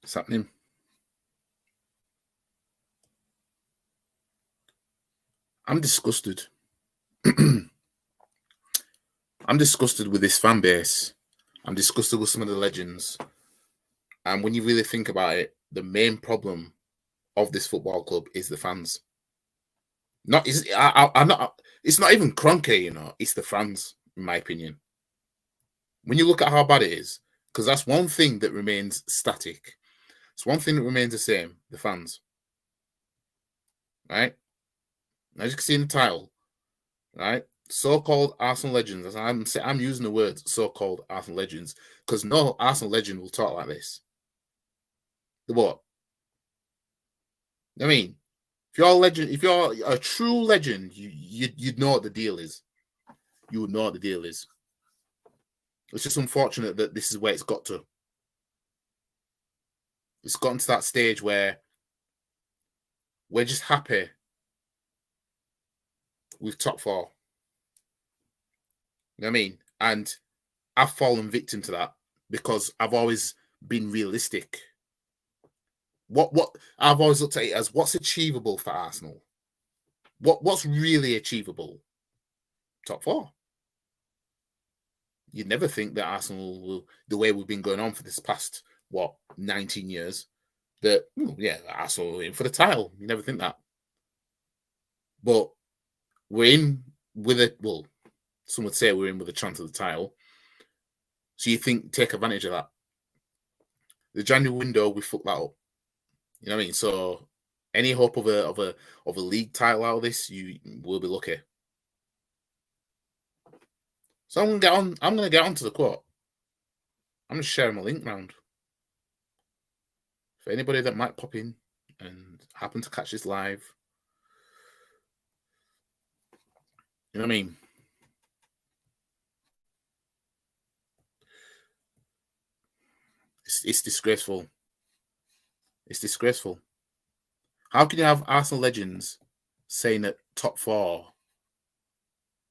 What's happening? I'm disgusted. I'm disgusted with this fan base. I'm disgusted with some of the legends. And when you really think about it, the main problem of this football club is the fans. I'm not. It's not even Kroenke, It's the fans, in my opinion. When you look at how bad it is, because that's one thing that remains static. It's one thing that remains the same: the fans. Right? As you can see in the title, right? So-called Arsenal legends. As I'm using the word so-called Arsenal legends because no Arsenal legend will talk like this. The what? I mean, if you're a legend, if you're a true legend, you'd know what the deal is. You would know what the deal is. It's just unfortunate that this is where it's got to. It's gotten to that stage where we're just happy with top four. You know what I mean? And I've fallen victim to that because I've always been realistic. What I've always looked at it as what's achievable for Arsenal. What's really achievable? Top four. You'd never think that Arsenal will, the way we've been going on for this past 19 years, that Arsenal are in for the title. You never think that. But we're in with it. Well, some would say we're in with a chance of the title. So you think take advantage of that. The January window, we fucked that up. You know what I mean? So any hope of a league title out of this, you will be lucky. So I'm gonna get on to the quote. I'm gonna share my link round. For anybody that might pop in and happen to catch this live. You know what I mean? It's disgraceful. It's disgraceful. How can you have Arsenal legends saying that top four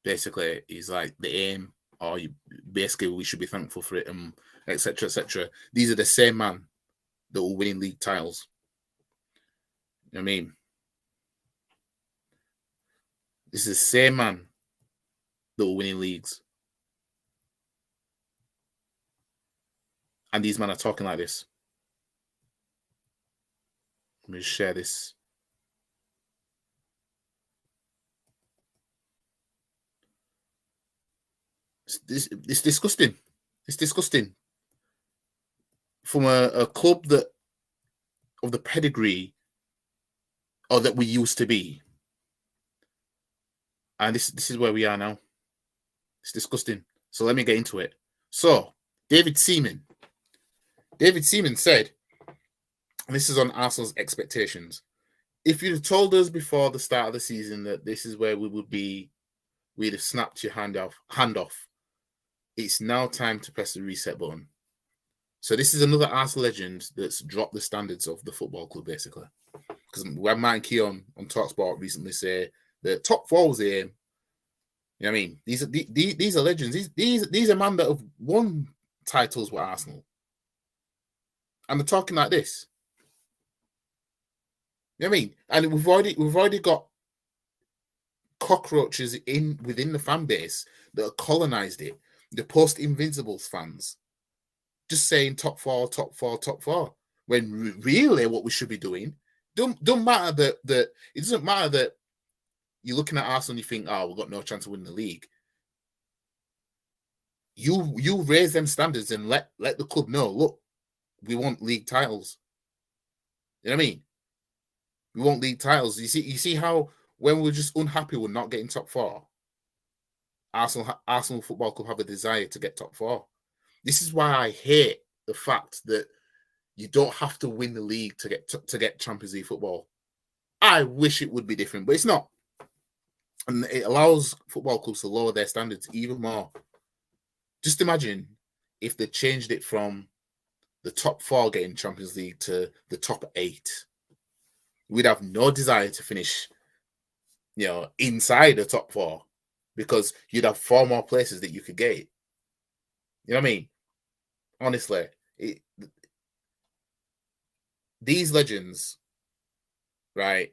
basically is like the aim, or basically we should be thankful for it, and etc. etc. These are the same man that will win league titles. You know what I mean? This is the same man that will win leagues. And these men are talking like this. Let me just share this. It's disgusting. It's disgusting. From a club that of the pedigree or that we used to be. And this is where we are now. It's disgusting. So let me get into it. So, David Seaman said, and this is on Arsenal's expectations, if you'd have told us before the start of the season that this is where we would be, we'd have snapped your hand off. It's now time to press the reset button. So this is another Arsenal legend that's dropped the standards of the football club, basically. Because we had Martin Keown on TalkSport recently say that top four was the aim. You know what I mean? These are legends. These are men that have won titles with Arsenal. And they're talking like this. You know what I mean? And we've already got cockroaches within the fan base that have colonized it. The post-Invincibles fans just saying top four. When really what we should be doing, don't matter that it doesn't matter that you're looking at Arsenal and you think, oh, we've got no chance of winning the league. You raise them standards and let the club know, look, we want league titles. You know what I mean? We want league titles. You see how when we're just unhappy we're not getting top four, Arsenal Football Club have a desire to get top four. This is why I hate the fact that you don't have to win the league to get Champions League football. I wish it would be different, but it's not. And it allows football clubs to lower their standards even more. Just imagine if they changed it from the top four getting Champions League to the top 8. We'd have no desire to finish, inside the top 4 because you'd have 4 more places that you could get. You know what I mean? Honestly, these legends, right?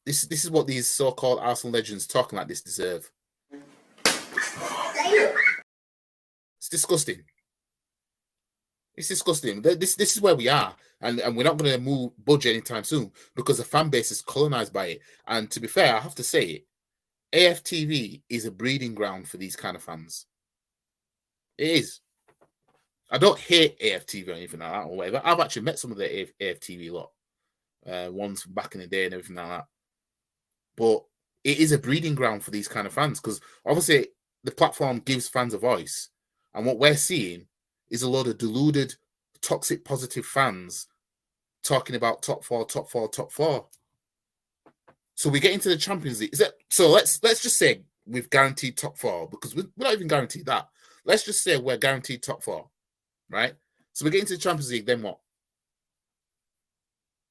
This is what these so-called Arsenal legends talking like this deserve. It's disgusting. It's disgusting. This is where we are, and we're not going to budge anytime soon because the fan base is colonized by it. And to be fair, I have to say it, aftv is a breeding ground for these kind of fans. It is. I don't hate aftv or anything like that or whatever. I've actually met some of the aftv lot, ones from back in the day and everything like that. But it is a breeding ground for these kind of fans because obviously the platform gives fans a voice, and what we're seeing is a lot of deluded, toxic, positive fans talking about top four. So we get into the Champions League. So let's just say we've guaranteed top four because we're not even guaranteed that. Let's just say we're guaranteed top four, right? So we get into the Champions League, then what?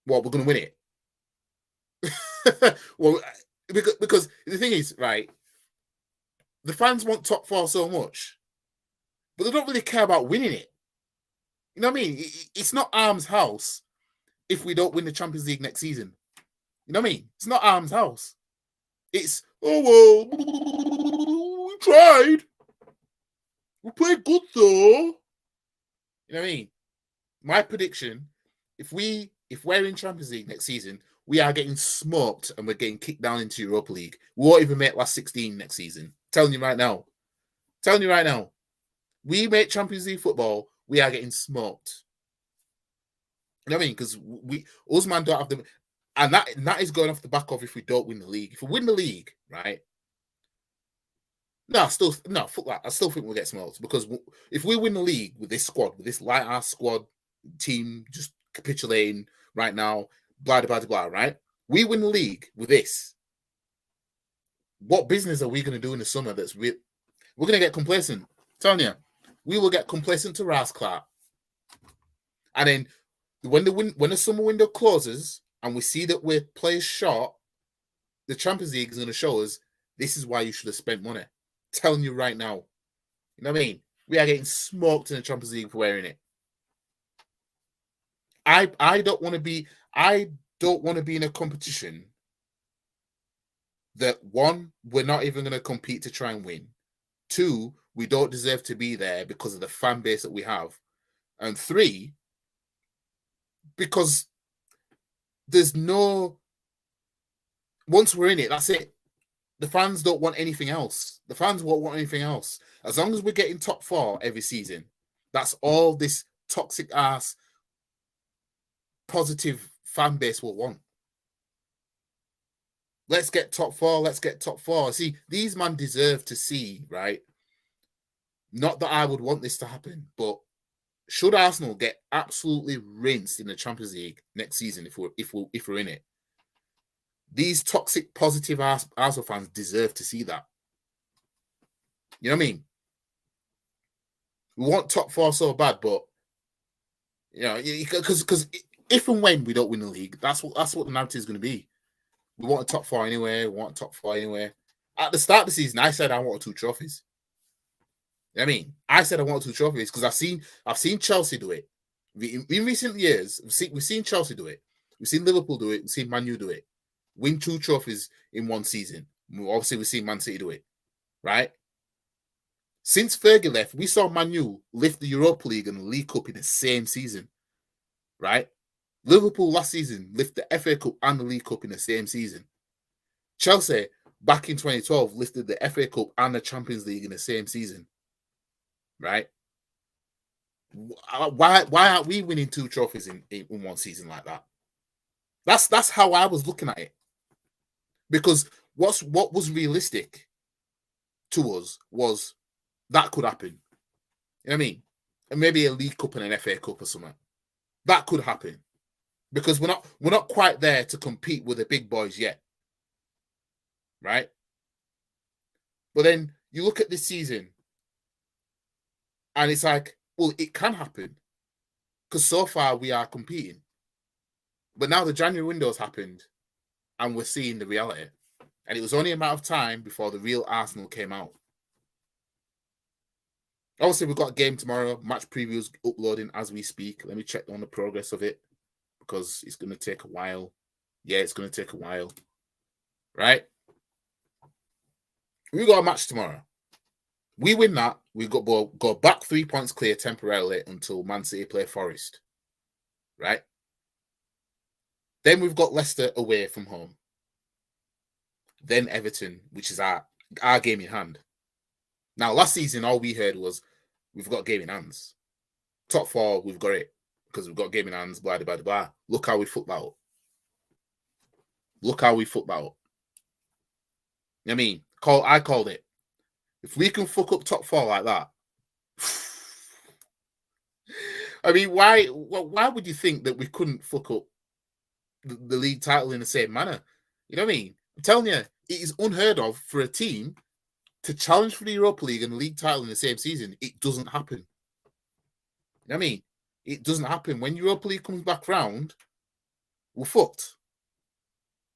Well, we're going to win it. Well, because the thing is, right, the fans want top four so much, but they don't really care about winning it. You know what I mean? It's not Arms House if we don't win the Champions League next season. You know what I mean? It's not Arms House. It's, oh, well, we tried. We played good, though. You know what I mean? My prediction, if we're in Champions League next season, we are getting smoked and we're getting kicked down into Europa League. We won't even make last 16 next season. Telling you right now. We make Champions League football, we are getting smoked. You know what I mean? Because Usman don't have the... And that is going off the back of if we don't win the league. If we win the league, right? Fuck that. I still think we'll get smoked because if we win the league with this squad, with this light-ass squad team just capitulating right now, blah, blah, blah, blah, right? We win the league with this. What business are we going to do in the summer that's we're going to get complacent? I'm telling you, we will get complacent to Rasclat. And then when the summer window closes and we see that we're players short, the Champions League is going to show us this is why you should have spent money. I'm telling you right now. You know what I mean? We are getting smoked in the Champions League for wearing it. I don't want to be in a competition that, one, we're not even going to compete to try and win. Two, we don't deserve to be there because of the fan base that we have. And three, because there's no... Once we're in it, that's it. The fans don't want anything else. The fans won't want anything else. As long as we're getting top four every season, that's all this toxic ass positive fan base will want. Let's get top four. See, these men deserve to see, right? Not that I would want this to happen, but should Arsenal get absolutely rinsed in the Champions League next season if we're in it, these toxic positive Arsenal fans deserve to see that. You know what I mean? We want top four so bad, but you know, because if and when we don't win the league, that's what the narrative is going to be. We want a top four anyway. At the start of the season, I said I wanted 2 trophies. You know what I mean? I said I wanted 2 trophies because I've seen Chelsea do it. In recent years, we've seen Chelsea do it. We've seen Liverpool do it. We've seen Man U do it. Win 2 trophies in one season. Obviously, we've seen Man City do it. Right? Since Fergie left, we saw Man U lift the Europa League and the League Cup in the same season. Right? Liverpool last season lift the FA Cup and the League Cup in the same season. Chelsea, back in 2012, lifted the FA Cup and the Champions League in the same season. Right? Why aren't we winning 2 trophies in one season like that? That's how I was looking at it. Because what was realistic to us was that could happen. You know what I mean? And maybe a League Cup and an FA Cup or something. That could happen. Because we're not quite there to compete with the big boys yet. Right? But then you look at this season and it's like, well, it can happen. Because so far we are competing. But now the January window's happened and we're seeing the reality. And it was only a matter of time before the real Arsenal came out. Obviously, we've got a game tomorrow. Match previews uploading as we speak. Let me check on the progress of it. because it's going to take a while. Yeah, it's going to take a while. Right? We got a match tomorrow. We win that. We go back 3 points clear temporarily until Man City play Forest. Right? Then we've got Leicester away from home. Then Everton, which is our game in hand. Now, last season, all we heard was we've got game in hands. Top 4, we've got it because we've got game in hands, blah, blah, blah, blah. Look how we fucked that up. Look how we fucked that up. I mean, I called it. If we can fuck up top 4 like that, I mean, why would you think that we couldn't fuck up the league title in the same manner? You know what I mean? I'm telling you, it is unheard of for a team to challenge for the Europa League and the league title in the same season. It doesn't happen. You know what I mean? It doesn't happen. When Europa League comes back round, we're fucked.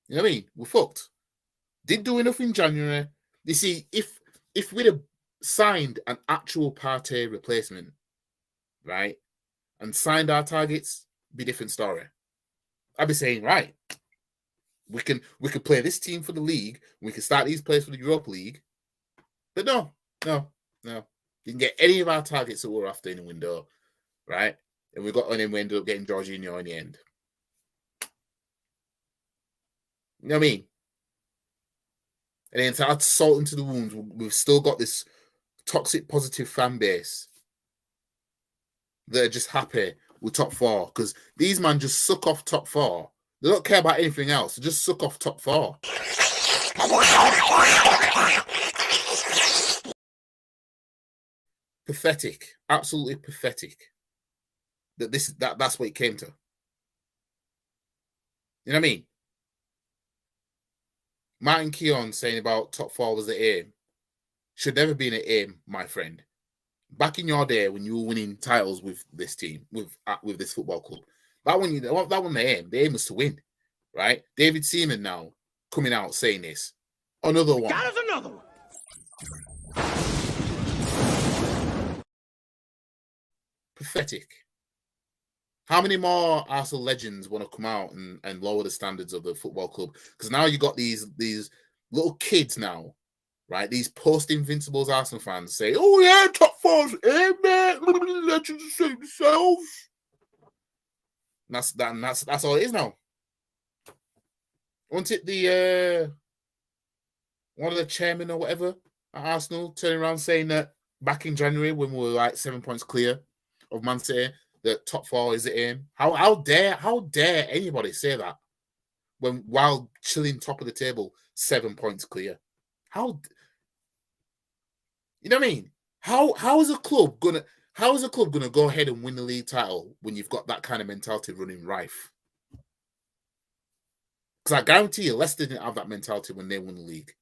You know what I mean? We're fucked. Did do enough in January. You see, if we'd have signed an actual Partey replacement, right, and signed our targets, be a different story. I'd be saying, right, we can play this team for the league, we can start these players for the Europa League. But no. Didn't get any of our targets that we were after in the window, right? And we ended up getting Jorginho in the end. You know what I mean? And then to add salt into the wounds, we've still got this toxic positive fan base that are just happy with top 4 because these men just suck off top 4. They don't care about anything else. They just suck off top 4. Pathetic. Absolutely pathetic. That's what it came to. You know what I mean? Martin Keown saying about top 4 was the aim. Should never be an aim, my friend. Back in your day when you were winning titles with this team, with this football club, that one the aim. The aim was to win, right? David Seaman now coming out saying this. Another one. That is another one. Pathetic. How many more Arsenal legends want to come out and lower the standards of the football club? Because now you got these little kids now, right? These post-Invincibles Arsenal fans say, "Oh yeah, top 4's man, legends say themselves." That's all it is now. Wasn't it the one of the chairmen or whatever at Arsenal turning around saying that back in January when we were like 7 points clear of Man City, that top 4 is the aim? How dare anybody say that while chilling top of the table, 7 points clear? How you know what I mean? How is a club gonna go ahead and win the league title when you've got that kind of mentality running rife? Because I guarantee you, Leicester didn't have that mentality when they won the league.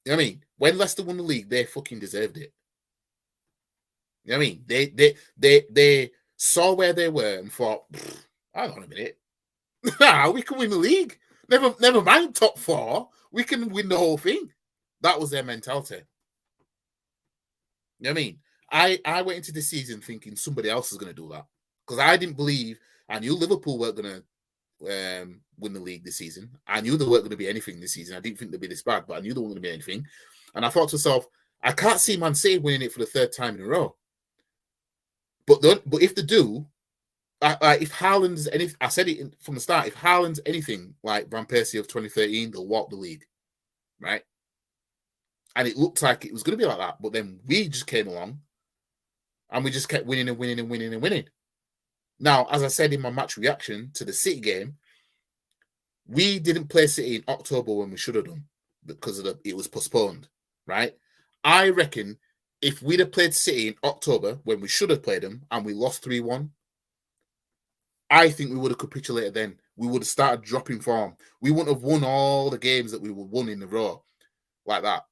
You know what I mean? When Leicester won the league, they fucking deserved it. You know what I mean? They saw where they were and thought, hang on a minute. We can win the league. Never mind top 4. We can win the whole thing. That was their mentality. You know what I mean? I went into the season thinking somebody else is going to do that. Because I didn't believe, I knew Liverpool weren't going to win the league this season. I knew there weren't going to be anything this season. I didn't think they'd be this bad, but I knew there weren't going to be anything. And I thought to myself, I can't see Man City winning it for the 3rd time in a row. But if they do, if Haaland's anything, I said it from the start, if Haaland's anything like Van Persie of 2013, they'll walk the league, right? And it looked like it was going to be like that, but then we just came along and we just kept winning and winning and winning and winning. Now, as I said in my match reaction to the City game, we didn't play City in October when we should have done because it was postponed, right? I reckon if we'd have played City in October when we should have played them and we lost 3-1, I think we would have capitulated then. We would have started dropping form. We wouldn't have won all the games that we were won in a row like that.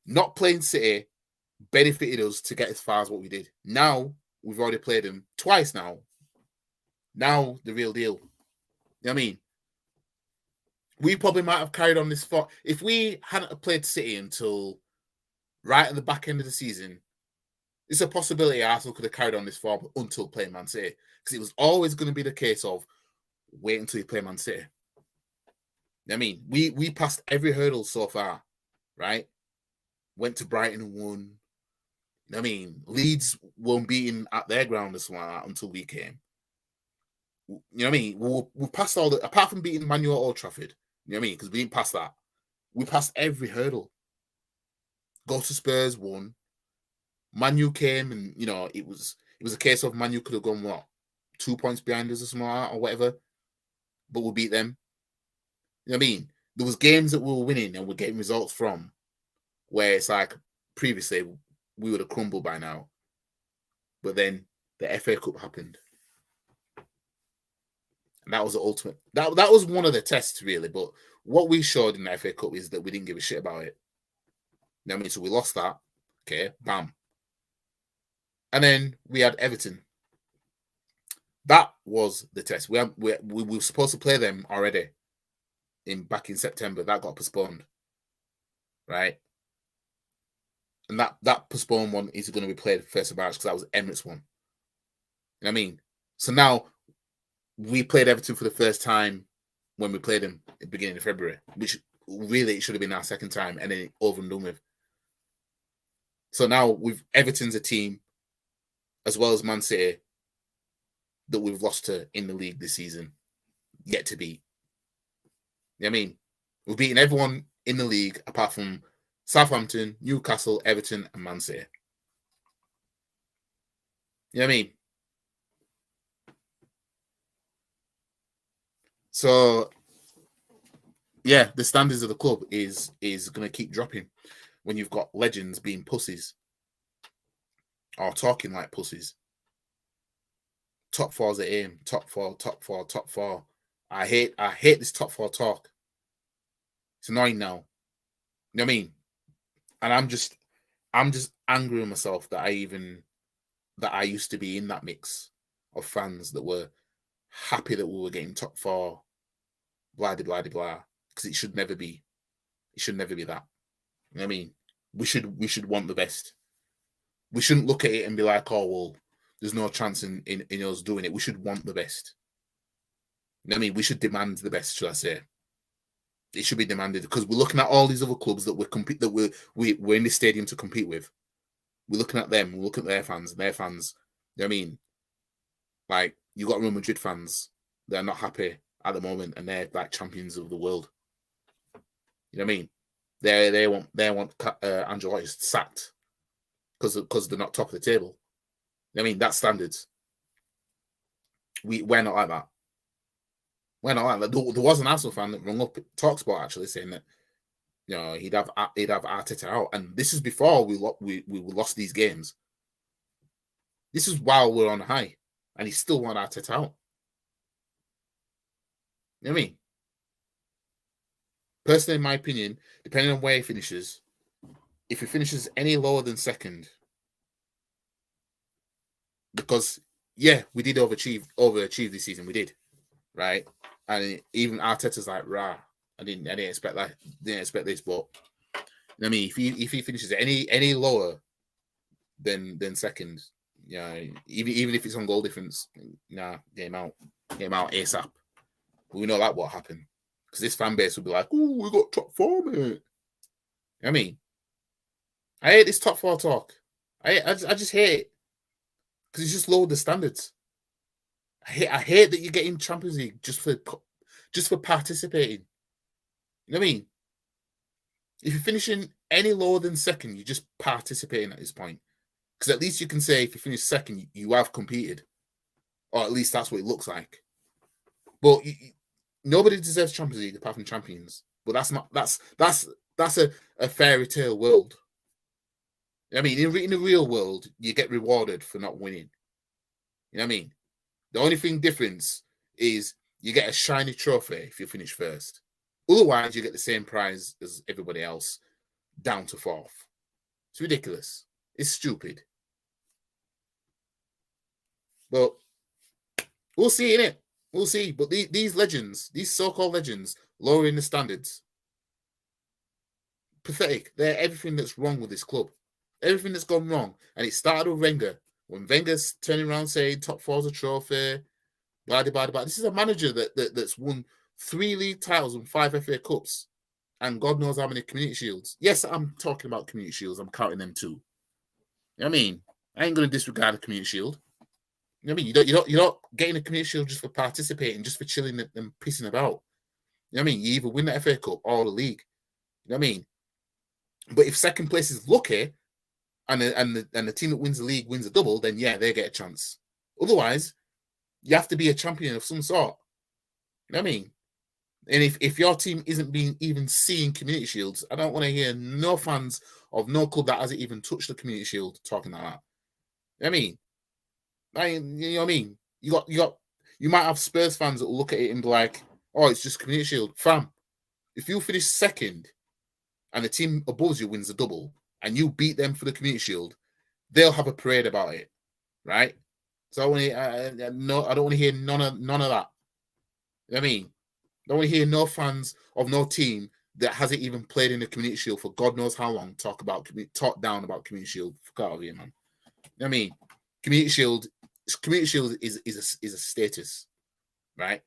Not playing City benefited us to get as far as what we did. Now, we've already played them twice now. Now, the real deal. You know what I mean? We probably might have carried on this thought. If we hadn't played City until right at the back end of the season, It's a possibility Arsenal could have carried on this form until playing Man City, because it was always going to be the case of wait until you play Man City. I mean, we passed every hurdle so far, right? Went to Brighton and won. I mean, Leeds weren't beaten at their ground or something like that until we came. You know what I mean? We passed all the, apart from beating Man U at Old Trafford, you know what I mean? Because we didn't pass that. We passed every hurdle. Go to Spurs, won. Man U came, and you know it was a case of Man U could have gone what 2 points behind us or something like that, or whatever, but we beat them. You know what I mean? There was games that we were winning and we're getting results from, where it's like previously we would have crumbled by now, but then the FA Cup happened, and that was the ultimate. That was one of the tests really. But what we showed in the FA Cup is that we didn't give a shit about it. You know what I mean? So we lost that. Okay, bam. And then we had Everton. That was the test. We were supposed to play them already back in September. That got postponed, right? And that postponed one is going to be played 1st of March because that was Emirates one. You know what I mean? So now we played Everton for the first time when we played them at the beginning of February, which really it should have been our second time, and then it over and done with. So now Everton's a team, as well as Man City, that we've lost to in the league this season, yet to beat. You know what I mean? We've beaten everyone in the league apart from Southampton, Newcastle, Everton, and Man City. You know what I mean? So, yeah, the standards of the club is going to keep dropping when you've got legends being pussies or talking like pussies. Top four's the aim. Top four, top four, top four. I hate this top four talk. It's annoying now. You know what I mean? And I'm just angry with myself that I used to be in that mix of fans that were happy that we were getting top four, blah blah blah blah. Because it should never be. It should never be that. You know what I mean? We should want the best. We shouldn't look at it and be like, oh well, there's no chance in us doing it. We should want the best. You know what I mean? We should demand the best, should I say? It should be demanded, because we're looking at all these other clubs that we're in this stadium to compete with. We're looking at them. We're looking at their fans. And their fans. You know what I mean? Like, you got Real Madrid fans. They're not happy at the moment, and they're like champions of the world. You know what I mean? They want Angelotti sacked because they're not top of the table. I mean, that's standards. We're not like that. We're not like that. There was an Arsenal fan that rung up Talksport actually saying that, you know, he'd have Arteta out, and this is before we lost these games. This is while we're on high, and he still want Arteta out. You know what I mean? Personally, in my opinion, depending on where he finishes, if he finishes any lower than second, because yeah, we did overachieve this season. We did, right? And even Arteta's like, rah, I didn't expect that. Didn't expect this, but I mean, if he finishes any lower than second, yeah, even if it's on goal difference, nah, game out ASAP. But we know that what happened, because this fan base would be like, "Oh, we got top four, mate." You know what I mean, I hate this top four talk. I just hate it, because it's just lowered the standards. I hate that you're getting Champions League just for participating. You know what I mean? If you're finishing any lower than second, you're just participating at this point. Because at least you can say if you finish second, you have competed, or at least that's what it looks like. But nobody deserves Champions League apart from champions. But that's a fairy tale world. I mean, in the real world, you get rewarded for not winning. You know what I mean? The only thing difference is you get a shiny trophy if you finish first. Otherwise, you get the same prize as everybody else, down to fourth. It's ridiculous. It's stupid. But we'll see, innit? We'll see. But these legends, these so-called legends, lowering the standards, pathetic. They're everything that's wrong with this club. Everything that's gone wrong. And it started with Wenger. When Wenger's turning around saying top four's a trophy, blah, blah, blah, blah. This is a manager that's won 3 league titles and 5 FA Cups. And God knows how many community shields. Yes, I'm talking about community shields. I'm counting them too. You know what I mean? I ain't going to disregard a community shield. You know what I mean? You're not getting a community shield just for participating, just for chilling and pissing about. You know what I mean? You either win the FA Cup or the league. You know what I mean? But if second place is lucky and the team that wins the league wins a double, then yeah, they get a chance. Otherwise, you have to be a champion of some sort. You know what I mean? And if your team isn't being even seeing community shields, I don't want to hear no fans of no club that hasn't even touched the community shield talking like that. You know what I mean? You know what I mean? You might have Spurs fans that will look at it and be like, oh, it's just community shield. Fam, if you finish second and the team above you wins the double and you beat them for the community shield, they'll have a parade about it, right? So I don't want to hear none of that. You know what I mean? I don't want to hear no fans of no team that hasn't even played in the community shield for God knows how long talk down about community shield. Fuck out of here, man. You know what I mean? Community shield is a status, right?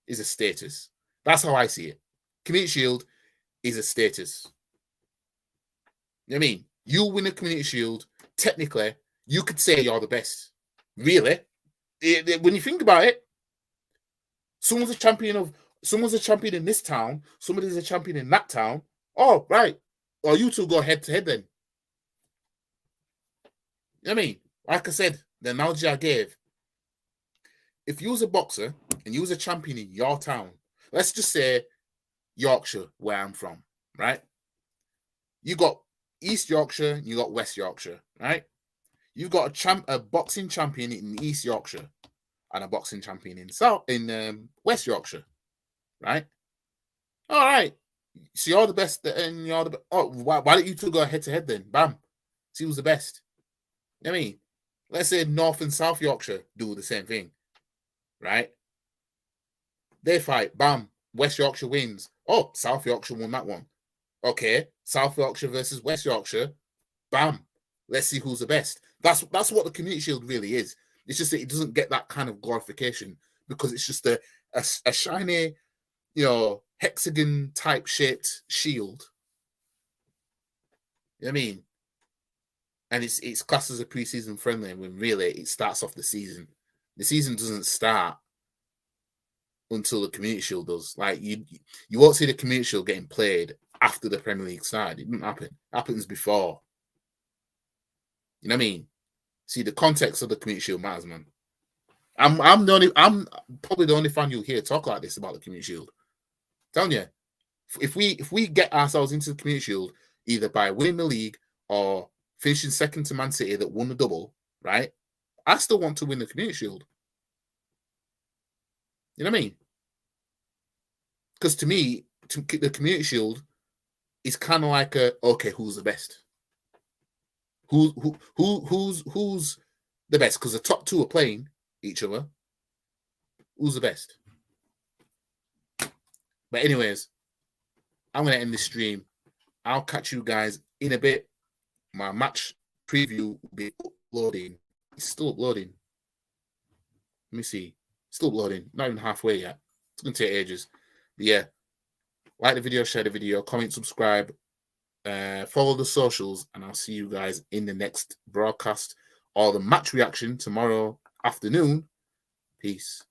Is a status. That's how I see it. Community shield is a status. You know what I mean? You win a community shield, technically, you could say you're the best. Really? When you think about it, someone's a champion in this town, somebody's a champion in that town. Oh, right. Well, you two go head to head then. You know what I mean? Like I said, the analogy I gave, if you was a boxer and you was a champion in your town, let's just say Yorkshire, where I'm from, right? You got East Yorkshire and you got West Yorkshire, right? You got a boxing champion in East Yorkshire and a boxing champion in West Yorkshire, right? All right. So you're the best, and you're the. Oh, why don't you two go head to head then? Bam. See who's the best. You know what I mean? Let's say North and South Yorkshire do the same thing, right? They fight. Bam. West Yorkshire wins. Oh, South Yorkshire won that one. Okay. South Yorkshire versus West Yorkshire. Bam. Let's see who's the best. That's what the community shield really is. It's just that it doesn't get that kind of glorification because it's just a shiny, hexagon type shaped shield. You know what I mean? And it's classed as a preseason friendly when really it starts off the season. The season doesn't start until the community shield does. Like you won't see the community shield getting played after the Premier League started. It didn't happen. It happens before. You know what I mean? See, the context of the community shield matters, man. I'm probably the only fan you'll hear talk like this about the community shield. I'm telling you, if we get ourselves into the community shield either by winning the league or finishing second to Man City that won the double, right? I still want to win the community shield. You know what I mean? Because to me, the community shield is kind of like okay, who's the best? Who's the best? Because the top two are playing each other. Who's the best? But anyways, I'm going to end this stream. I'll catch you guys in a bit. My match preview will be uploading. It's still uploading. Let me see. Still uploading. Not even halfway yet. It's going to take ages. But yeah. Like the video, share the video, comment, subscribe, follow the socials, and I'll see you guys in the next broadcast or the match reaction tomorrow afternoon. Peace.